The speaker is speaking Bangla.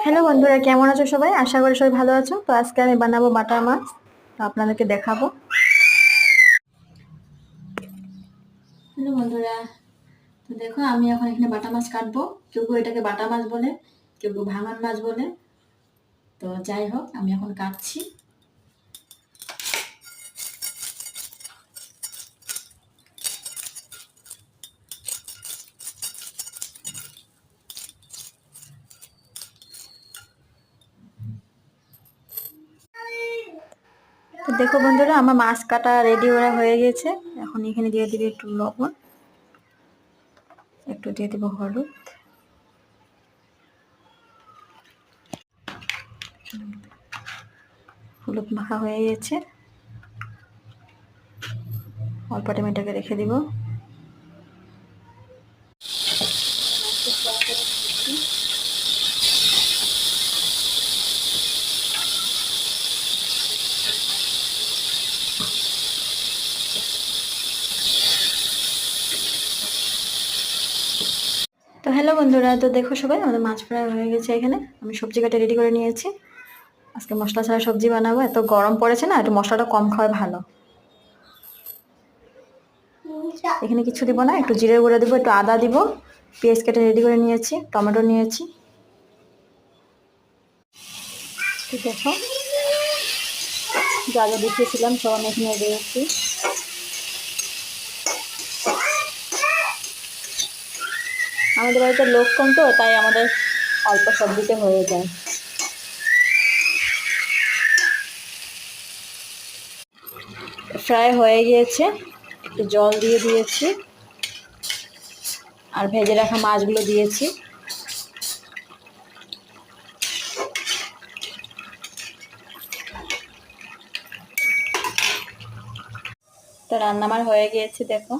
হ্যালো বন্ধুরা, কেমন আছো সবাই? আশা করি সবাই ভালো আছো। তো আজকে আমি বানাবো বাটা মাছ, তো আপনাদেরকে দেখাবো। হ্যালো বন্ধুরা, তো দেখো আমি এখন এখানে বাটা মাছ কাটবো। কেউ কেউ এটাকে বাটা মাছ বলে, কেউ কেউ ভাঙন মাছ বলে। তো যাই হোক, আমি এখন কাটছি। তো দেখো বন্ধুরা, আমার মাছ কাটা রেডি হয়ে গেছে। এখন এখানে দিয়ে দিবি একটু লবণ, একটু দিয়ে দিব হলুদ, হলুদ মাখা হয়ে গেছে। অল্প টাইম এটাকে রেখে দিব। তো হ্যালো বন্ধুরা, তো দেখো সবাই আমাদের মাছ ফ্রাই হয়ে গেছে। এখানে আমি সবজি কাটা রেডি করে নিয়েছি। আজকে মশলা ছাড়া সবজি বানাবো। এত গরম পড়েছে না, একটু মশলাটা কম খাওয়া ভালো। এখানে কিছু দিব না, একটু জিরে গুঁড়ো দিব, একটু আদা দিব, পেঁয়াজ কেটে রেডি করে নিয়েছি, টমেটো নিয়েছি। ঠিক আছে, যা যা দেখিয়েছিলাম সব আমি এখানে দিয়েছি। আমাদের বাড়িতে লোক কম, তো তাই আমাদের অল্প সবজিতে হয়ে যায়। ফ্রাই হয়ে গিয়েছে, একটু জল দিয়ে দিয়েছি আর ভেজে রাখা মাছগুলো দিয়েছি। তো রান্না আমার হয়ে গিয়েছে, দেখো।